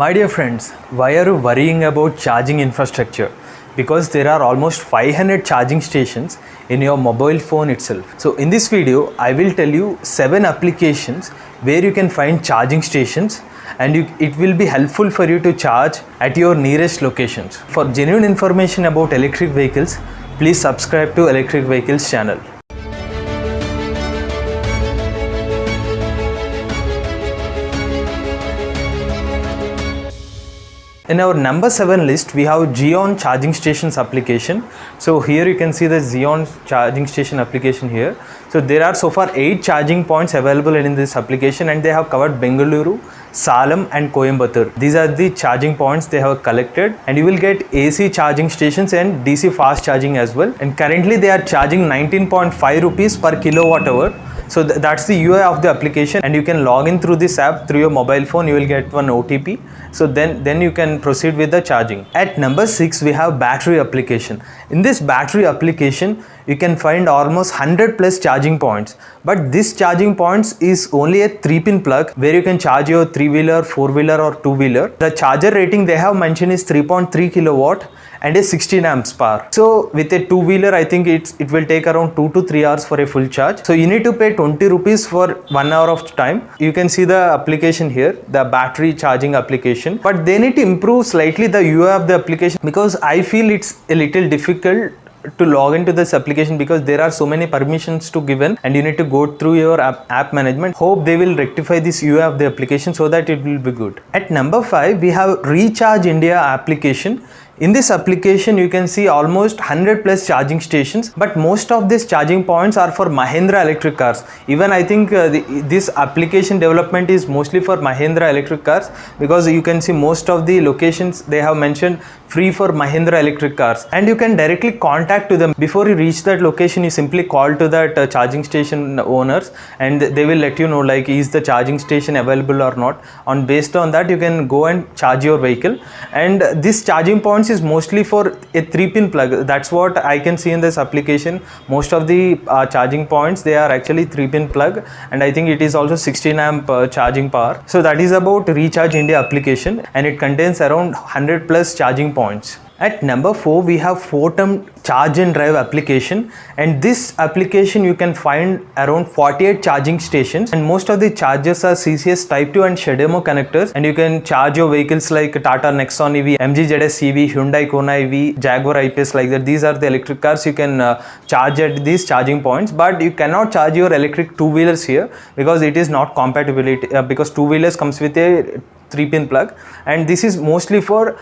My dear friends, why are you worrying about charging infrastructure? Because there are almost 500 charging stations in your mobile phone itself. So in this video, I will tell you 7 applications where you can find charging stations and it will be helpful for you to charge at your nearest locations. For genuine information about electric vehicles, please subscribe to Electric Vehicles channel. In our number 7 list, we have Xeon charging stations application. So here you can see the Xeon charging station application here. So there are so far 8 charging points available in this application and they have covered Bengaluru, Salem and Coimbatore. These are the charging points they have collected, and you will get AC charging stations and DC fast charging as well. And currently they are charging 19.5 rupees per kilowatt hour. So that's the UI of the application, and you can log in through this app through your mobile phone. You will get one OTP. So then you can proceed with the charging. At number 6, we have battery application. In this battery application, you can find almost 100 plus charging points. But this charging points is only a 3-pin plug where you can charge your 3-wheeler, 4-wheeler or 2-wheeler. The charger rating they have mentioned is 3.3 kilowatt and a 16 amps power. So with a 2-wheeler, I think it will take around 2 to 3 hours for a full charge. So you need to pay 20 rupees for 1 hour of time. You can see the application here, the battery charging application. But they need to improve slightly the UI of the application, because I feel it's a little difficult to log into this application because there are so many permissions to given and you need to go through your app management. Hope they will rectify this UI of the application so that it will be good. At number 5, we have Recharge India application. In this application, you can see almost 100 plus charging stations, but most of these charging points are for Mahindra electric cars. Even I think this application development is mostly for Mahindra electric cars, because you can see most of the locations they have mentioned free for Mahindra electric cars, and you can directly contact to them. Before you reach that location, you simply call to that charging station owners and they will let you know like is the charging station available or not. On based on that, you can go and charge your vehicle. And this charging points is mostly for a 3-pin plug. That's what I can see in this application. Most of the charging points, they are actually 3-pin plug, and I think it is also 16 amp charging power. So that is about Recharge India application, and it contains around 100 plus charging points. At number 4, we have Photom Charge and Drive application, and this application you can find around 48 charging stations, and most of the chargers are CCS Type 2 and CHAdeMO connectors, and you can charge your vehicles like Tata Nexon EV, MG ZS EV, Hyundai Kona EV, Jaguar I-Pace, like that. These are the electric cars you can charge at these charging points, but you cannot charge your electric 2-wheelers here because it is not compatibility, because 2-wheelers comes with a 3-pin plug, and this is mostly for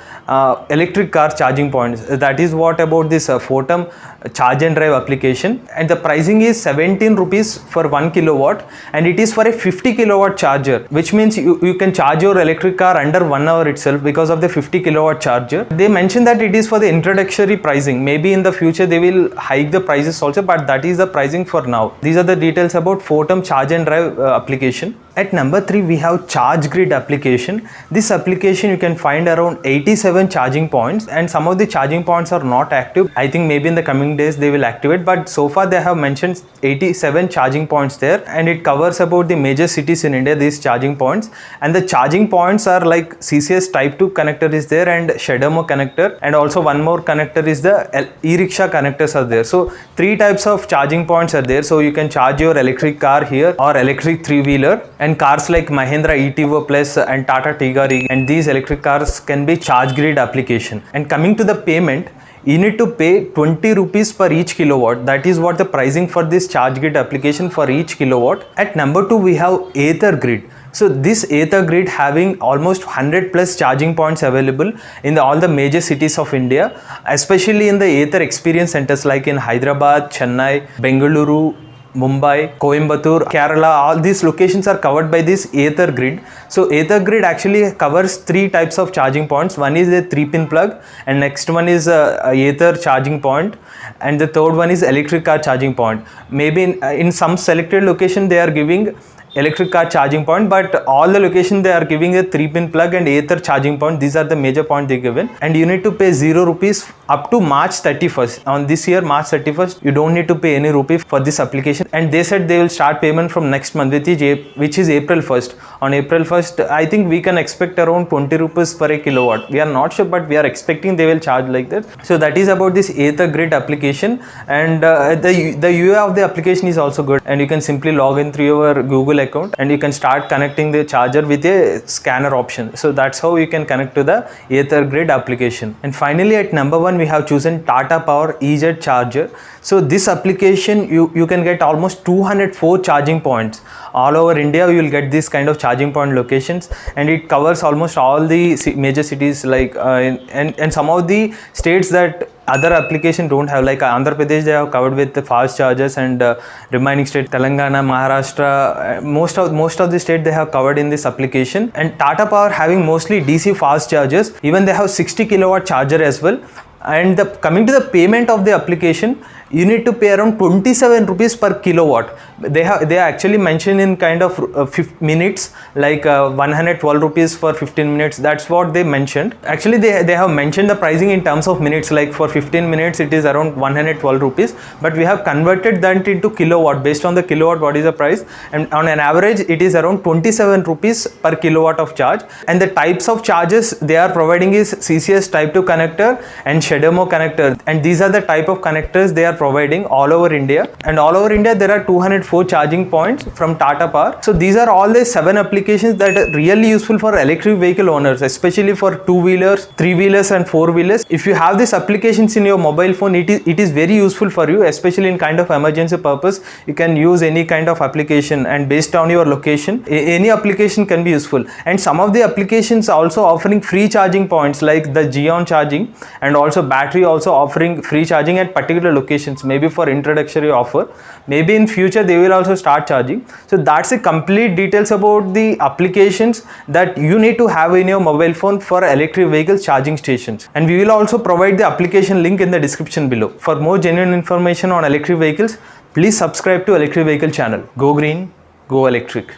electric car charging points. That is what about this Photom Charge and Drive application, and the pricing is 17 rupees for 1 kilowatt, and it is for a 50 kilowatt charger, which means you can charge your electric car under 1 hour itself because of the 50 kilowatt charger. They mentioned that it is for the introductory pricing. Maybe in the future they will hike the prices also, but that is the pricing for now. These are the details about Photom Charge and Drive application. At number 3, we have Charge Grid application. This application you can find around 87 charging points, and some of the charging points are not active. I think maybe in the coming days they will activate, but so far they have mentioned 87 charging points there, and it covers about the major cities in India, these charging points. And the charging points are like CCS Type 2 connector is there, and CHAdeMO connector, and also one more connector is the e-rickshaw connectors are there. So 3 types of charging points are there. So you can charge your electric car here or electric 3-wheeler, and cars like Mahindra ETO Plus and Tata Tigor, and these electric cars can be Charge Grid application. And coming to the payment, you need to pay 20 rupees per each kilowatt. That is what the pricing for this Charge Grid application for each kilowatt. At number 2, we have Ather Grid. So this Ather Grid having almost 100 plus charging points available in all the major cities of India, especially in the Ather experience centers like in Hyderabad, Chennai, Bengaluru, Mumbai, Coimbatore, Kerala. All these locations are covered by this Ather Grid. So Ather Grid actually covers 3 types of charging points. One is a 3-pin plug, and next one is a Ather charging point, and the third one is electric car charging point. Maybe in some selected location they are giving electric car charging point, but all the location they are giving a 3-pin plug and Ather charging point. These are the major point they given, and you need to pay 0 rupees up to March 31st. On this year, March 31st, you don't need to pay any rupee for this application. And they said they will start payment from next month, which is April 1st. On April 1st, I think we can expect around 20 rupees per a kilowatt. We are not sure, but we are expecting they will charge like that. So that is about this Aether Grid application. And the UI of the application is also good. And you can simply log in through your Google account and you can start connecting the charger with a scanner option. So that's how you can connect to the Aether Grid application. And finally, at number 1, we have chosen Tata Power EZ Charger. So this application, you can get almost 204 charging points. All over India, you will get this kind of charging point locations, and it covers almost all the major cities, like and some of the states that other application don't have, like Andhra Pradesh, they have covered with the fast chargers, and remaining state Telangana, Maharashtra, most of the state they have covered in this application. And Tata Power having mostly DC fast chargers, even they have 60 kilowatt charger as well. And coming to the payment of the application, you need to pay around 27 rupees per kilowatt. They actually mentioned in kind of minutes, like 112 rupees for 15 minutes. That's what they mentioned. Actually, they have mentioned the pricing in terms of minutes, like for 15 minutes it is around 112 rupees, but we have converted that into kilowatt. Based on the kilowatt, what is the price, and on an average it is around 27 rupees per kilowatt of charge. And the types of charges they are providing is CCS type 2 connector and CHAdeMO connector, and these are the type of connectors they are providing all over India. And all over India there are 204 charging points from Tata Power. So these are all the 7 applications that are really useful for electric vehicle owners, especially for 2-wheelers, 3-wheelers and 4-wheelers. If you have these applications in your mobile phone, it is very useful for you, especially in kind of emergency purpose. You can use any kind of application, and based on your location, any application can be useful. And some of the applications are also offering free charging points, like the Xeon charging, and also battery also offering free charging at particular locations, maybe for introductory offer. Maybe in future they will also start charging. So that's the complete details about the applications that you need to have in your mobile phone for electric vehicle charging stations. And we will also provide the application link in the description below. For more genuine information on electric vehicles, please subscribe to Electric Vehicle channel. Go green, go electric.